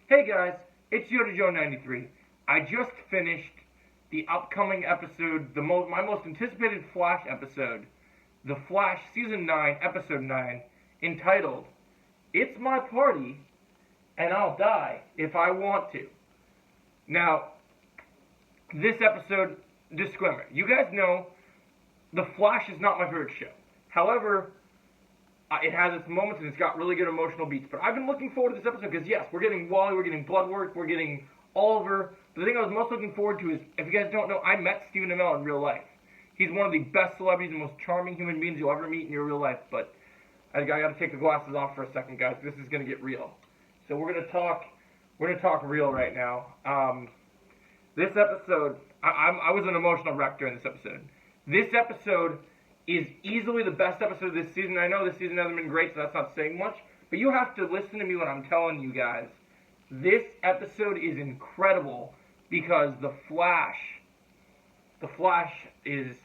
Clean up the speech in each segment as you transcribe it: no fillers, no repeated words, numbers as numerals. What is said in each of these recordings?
Hey guys, it's Yoda Joe 93. I just finished the upcoming episode, my most anticipated Flash episode, The Flash Season 9, Episode 9, entitled, It's My Party, and I'll Die If I Want to. Now, this episode, disclaimer, you guys know The Flash is not my favorite show. However, it has its moments and it's got really good emotional beats. But I've been looking forward to this episode because, yes, we're getting Wally, we're getting Bloodwork, we're getting Oliver. But the thing I was most looking forward to is, if you guys don't know, I met Stephen Amell in real life. He's one of the best celebrities and most charming human beings you'll ever meet in your real life. But I got to take the glasses off for a second, guys. This is going to get real. So we're going to talk real right now. This episode, I was an emotional wreck during this episode. This episode is easily the best episode of this season. I know this season hasn't been great, so that's not saying much, but you have to listen to me when I'm telling you guys. This episode is incredible because the Flash is,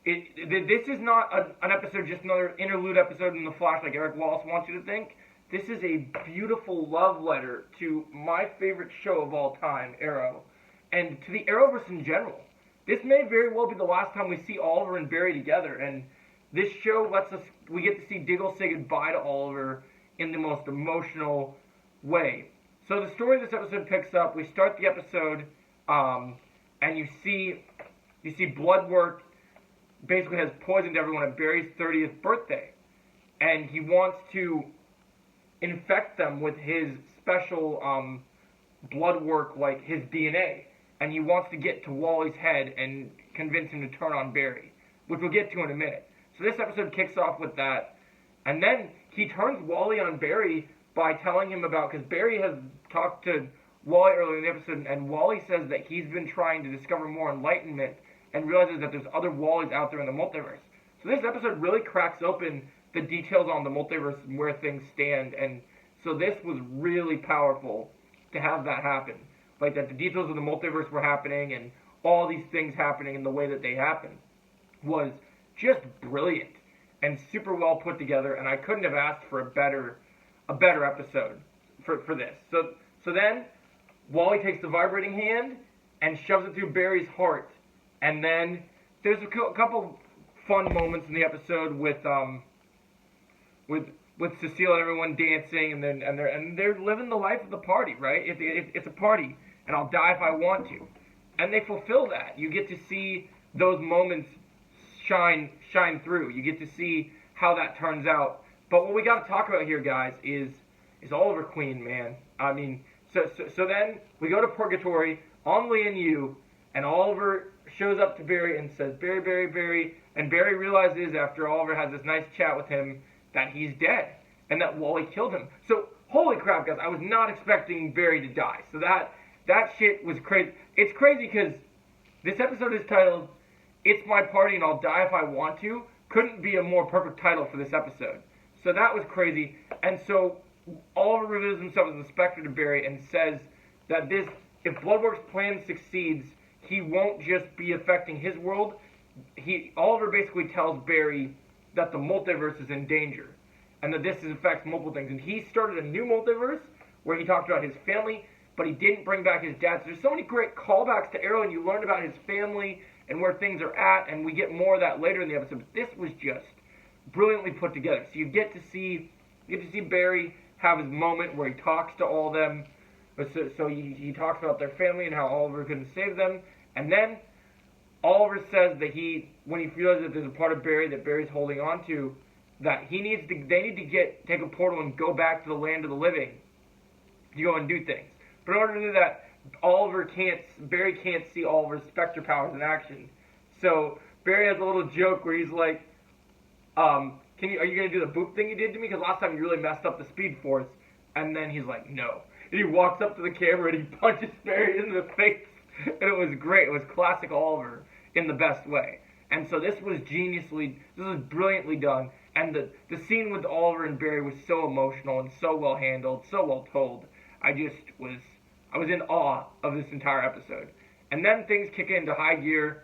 this is not an episode, just another interlude episode in the Flash like Eric Wallace wants you to think. This is a beautiful love letter to my favorite show of all time, Arrow, and to the Arrowverse in general. This may very well be the last time we see Oliver and Barry together, and this show we get to see Diggle say goodbye to Oliver in the most emotional way. So the story of this episode picks up, we start the episode, and you see Bloodwork basically has poisoned everyone at Barry's 30th birthday, and he wants to infect them with his special Bloodwork, like his DNA. And he wants to get to Wally's head and convince him to turn on Barry, which we'll get to in a minute. So this episode kicks off with that. And then he turns Wally on Barry by telling him because Barry has talked to Wally earlier in the episode, and Wally says that he's been trying to discover more enlightenment and realizes that there's other Wallys out there in the multiverse. So this episode really cracks open the details on the multiverse and where things stand. And so this was really powerful to have that happen. Like that the details of the multiverse were happening and all these things happening in the way that they happened was just brilliant and super well put together, and I couldn't have asked for a better episode for this. So then Wally takes the vibrating hand and shoves it through Barry's heart, and then there's a couple fun moments in the episode with Cecile and everyone dancing, and they're living the life of the party, right? It's a party. And I'll die if I want to. And they fulfill that. You get to see those moments shine through. You get to see how that turns out. But what we got to talk about here, guys, is Oliver Queen, man. I mean, so then we go to Purgatory on Lian Yu, and Oliver shows up to Barry and says, Barry, Barry, Barry. And Barry realizes after Oliver has this nice chat with him that he's dead and that Wally killed him. So, holy crap, guys, I was not expecting Barry to die. So that shit was crazy. It's crazy because this episode is titled, It's My Party and I'll Die If I Want to. Couldn't be a more perfect title for this episode. So that was crazy. And so Oliver reveals himself as the Spectre to Barry and says that if Bloodwork's plan succeeds, he won't just be affecting his world. Oliver basically tells Barry that the multiverse is in danger and that this affects multiple things. And he started a new multiverse where he talked about his family, but he didn't bring back his dad. So there's so many great callbacks to Arrow, and you learn about his family and where things are at, and we get more of that later in the episode. But this was just brilliantly put together. So you get to see Barry have his moment where he talks to all of them. So he talks about their family and how Oliver couldn't save them, and then Oliver says that when he realizes that there's a part of Barry that Barry's holding on to, that they need to take a portal and go back to the land of the living to go and do things. But in order to do that, Barry can't see Oliver's Spectre powers in action. So Barry has a little joke where he's like, are you going to do the boop thing you did to me? Because last time you really messed up the Speed Force. And then he's like, no. And he walks up to the camera and he punches Barry in the face. And it was great. It was classic Oliver in the best way. And so this was brilliantly done. And the scene with Oliver and Barry was so emotional and so well handled, so well told. I was in awe of this entire episode. And then things kick into high gear.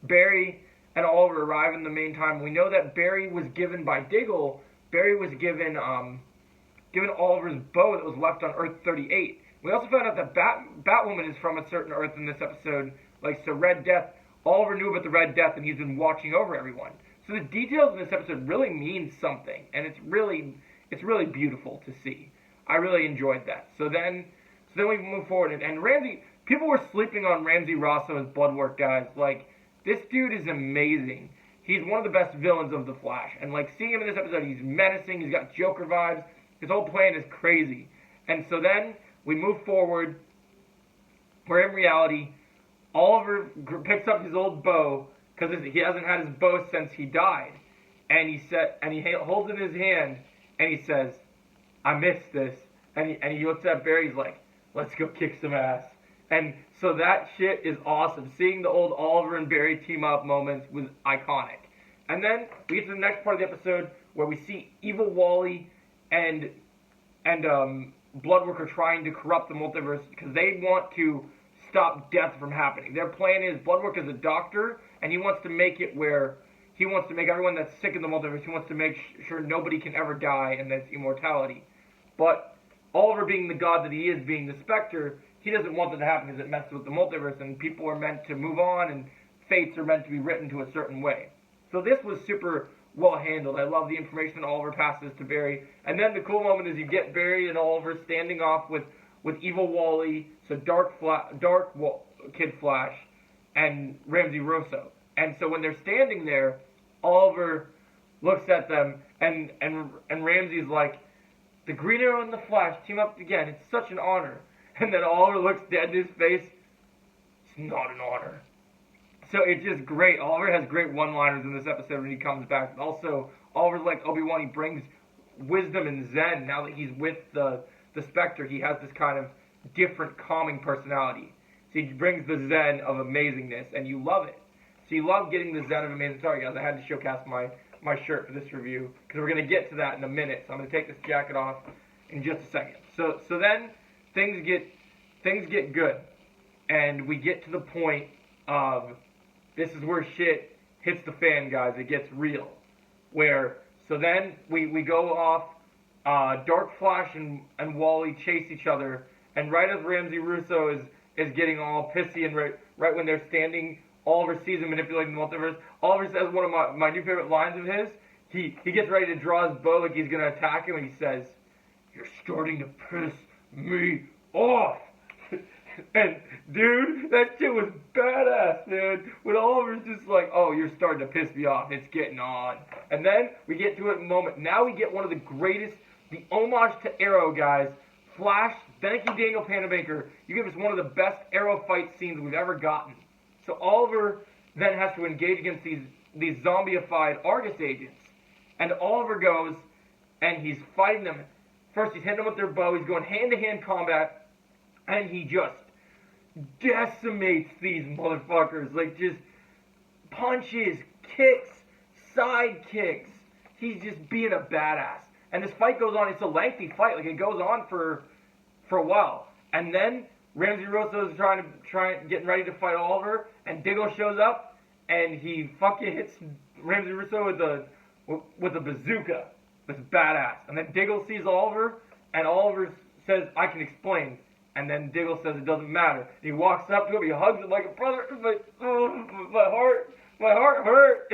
Barry and Oliver arrive in the main time. We know that Barry was given by Diggle. Barry was given given Oliver's bow that was left on Earth 38. We also found out that Batwoman is from a certain Earth in this episode. Like, so Red Death, Oliver knew about the Red Death, and he's been watching over everyone. So the details in this episode really mean something, and it's really beautiful to see. I really enjoyed that. So then we move forward, and Ramsey, people were sleeping on Ramsey Rosso as Bloodwork, guys. Like, this dude is amazing. He's one of the best villains of The Flash, and like, seeing him in this episode, he's menacing, he's got Joker vibes, his whole plan is crazy. And so then we move forward, where in reality, Oliver picks up his old bow, because he hasn't had his bow since he died, and he holds it in his hand, and he says, I missed this, and he looks at Barry, he's like, let's go kick some ass. And so that shit is awesome. Seeing the old Oliver and Barry team up moments was iconic. And then we get to the next part of the episode where we see Evil Wally and Bloodwork are trying to corrupt the multiverse because they want to stop death from happening. Their plan is Bloodwork is a doctor, and he wants to make it where he wants to make everyone that's sick in the multiverse, he wants to make sure nobody can ever die, and that's immortality. But Oliver, being the god that he is, being the Spectre, he doesn't want that to happen because it messes with the multiverse, and people are meant to move on, and fates are meant to be written to a certain way. So this was super well handled. I love the information that Oliver passes to Barry. And then the cool moment is you get Barry and Oliver standing off with Evil Wally, so Kid Flash, and Ramsey Russo. And so when they're standing there, Oliver looks at them, and Ramsey's like, the Green Arrow and the Flash team up again. It's such an honor. And then Oliver looks dead in his face. It's not an honor. So it's just great. Oliver has great one-liners in this episode when he comes back. Also, Oliver's like Obi-Wan. He brings wisdom and zen. Now that he's with the Spectre, he has this kind of different, calming personality. So he brings the zen of amazingness, and you love it. So you love getting the zen of amazing. Sorry, guys, I had to showcase my shirt for this review because we're going to get to that in a minute. So I'm going to take this jacket off in just a second. So then things get good, and we get to the point of this is where shit hits the fan, guys. It gets real. So then we go off. Dark Flash and Wally chase each other, and right as Ramsey Russo is getting all pissy, and right when they're standing, Oliver sees him manipulating the multiverse. Oliver says one of my new favorite lines of his. He gets ready to draw his bow like he's gonna attack him, and he says, "You're starting to piss me off." And dude, that shit was badass, dude. When Oliver's just like, "Oh, you're starting to piss me off. It's getting on." And then we get to a moment. Now we get one of the greatest, the homage to Arrow, guys. Flash, thank you, Daniel Panabaker. You give us one of the best Arrow fight scenes we've ever gotten. So Oliver then has to engage against these zombieified Argus agents. And Oliver goes, and he's fighting them. First, he's hitting them with their bow. He's going hand-to-hand combat. And he just decimates these motherfuckers. Like, just punches, kicks, side kicks. He's just being a badass. And this fight goes on. It's a lengthy fight. Like, it goes on for a while. And then Ramsey Russo is getting ready to fight Oliver. And Diggle shows up. And he fucking hits Ramsey Russo with a bazooka. It's badass. And then Diggle sees Oliver. And Oliver says, "I can explain." And then Diggle says it doesn't matter. And he walks up to him, he hugs him like a brother. My heart hurt.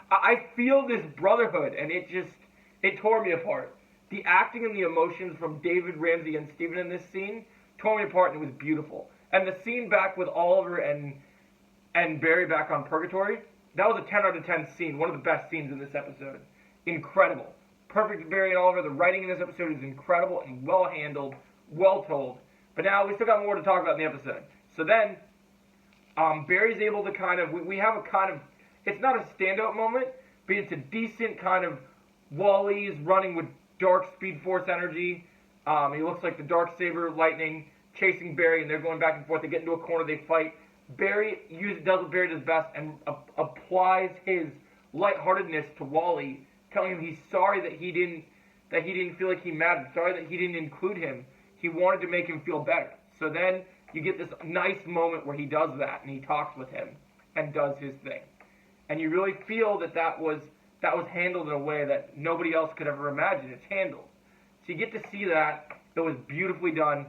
I feel this brotherhood, and it tore me apart. The acting and the emotions from David, Ramsey, and Steven in this scene tore me apart, and it was beautiful. And the scene back with Oliver and Barry back on Purgatory, that was a 10 out of 10 scene. One of the best scenes in this episode. Incredible. Perfect Barry and Oliver. The writing in this episode is incredible and well handled, well told. But now we still got more to talk about in the episode. So then, Barry's able to we have a kind of, it's not a standout moment, but it's a decent kind of, Wally's running with dark Speed Force energy. He looks like the Darksaber Lightning chasing Barry, and they're going back and forth. They get into a corner, they fight. Barry does what Barry does best and applies his lightheartedness to Wally, telling him he's sorry that he didn't feel like he mattered, sorry that he didn't include him. He wanted to make him feel better. So then you get this nice moment where he does that, and he talks with him and does his thing. And you really feel that was handled in a way that nobody else could ever imagine. It's handled. So you get to see that. It was beautifully done.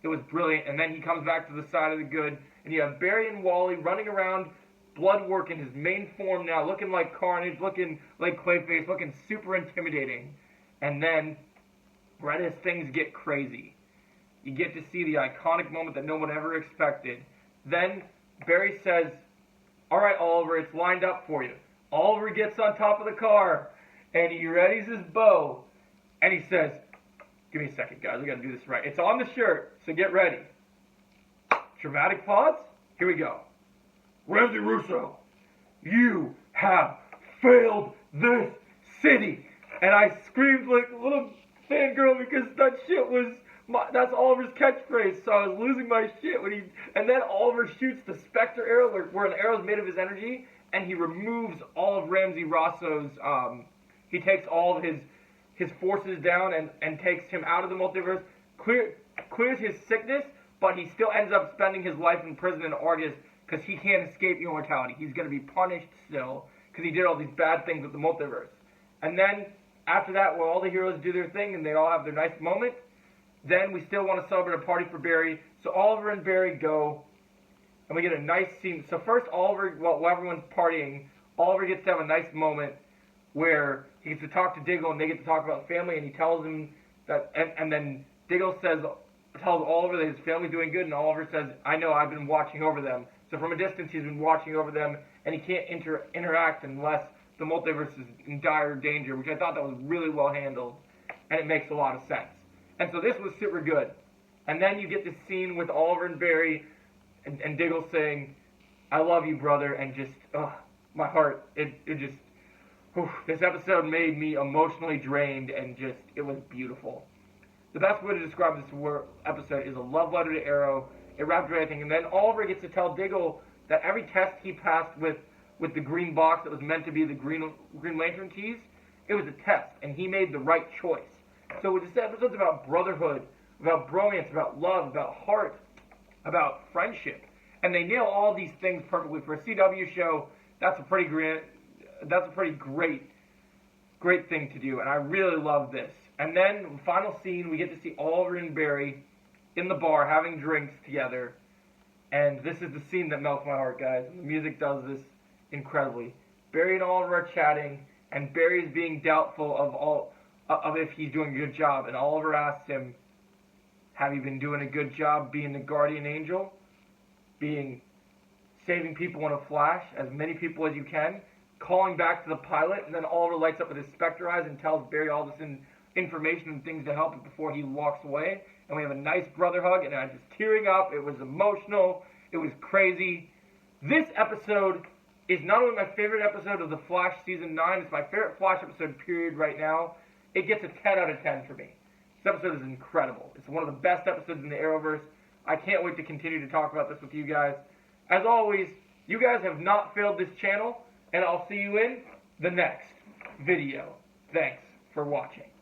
It was brilliant. And then he comes back to the side of the good, and you have Barry and Wally running around, Bloodwork in his main form now, looking like Carnage, looking like Clayface, looking super intimidating. And then, right as things get crazy, you get to see the iconic moment that no one ever expected. Then Barry says, "All right, Oliver, it's lined up for you." Oliver gets on top of the car, and he readies his bow, and he says, "Give me a second, guys. We got to do this right. It's on the shirt, so get ready." Dramatic pause. Here we go. "Ramsey Russo, you have failed this city." And I screamed like a little fangirl because that shit was that's Oliver's catchphrase. So I was losing my shit when and then Oliver shoots the Spectre arrow, where an arrow is made of his energy, and he removes all of Ramsey Rosso's. He takes all of his forces down and takes him out of the multiverse. Clears his sickness, but he still ends up spending his life in prison in Argus because he can't escape immortality. He's going to be punished still because he did all these bad things with the multiverse. And then after that, while all the heroes do their thing and they all have their nice moment, then we still want to celebrate a party for Barry. So Oliver and Barry go, and we get a nice scene. So first, Oliver, while everyone's partying, Oliver gets to have a nice moment where he gets to talk to Diggle, and they get to talk about family, and he tells him that, and then Diggle tells Oliver that his family's doing good, and Oliver says, "I know, I've been watching over them." So from a distance, he's been watching over them, and he can't interact unless the multiverse is in dire danger, which I thought that was really well handled, and it makes a lot of sense. And so this was super good. And then you get this scene with Oliver and Barry and Diggle saying, "I love you, brother," and just, my heart, it just, this episode made me emotionally drained, and just, it was beautiful. The best way to describe this episode is a love letter to Arrow. It wrapped everything, and then Oliver gets to tell Diggle that every test he passed with the green box that was meant to be the Green Lantern keys, it was a test, and he made the right choice. So this episode's about brotherhood, about bromance, about love, about heart, about friendship, and they nail all these things perfectly. For a CW show, that's a pretty great thing to do, and I really love this. And then, final scene, we get to see Oliver and Barry in the bar having drinks together, and this is the scene that melts my heart, guys. And the music does this incredibly. Barry and Oliver are chatting, and Barry's being doubtful of if he's doing a good job, and Oliver asks him, "Have you been doing a good job being the guardian angel? Saving people in a flash, as many people as you can?" Calling back to the pilot, and then Oliver lights up with his Spectre eyes and tells Barry all this information and things to help him before he walks away. And we have a nice brother hug, and I'm just tearing up. It was emotional. It was crazy. This episode is not only my favorite episode of The Flash Season 9, it's my favorite Flash episode, period, right now. It gets a 10 out of 10 for me. This episode is incredible. It's one of the best episodes in the Arrowverse. I can't wait to continue to talk about this with you guys. As always, you guys have not failed this channel, and I'll see you in the next video. Thanks for watching.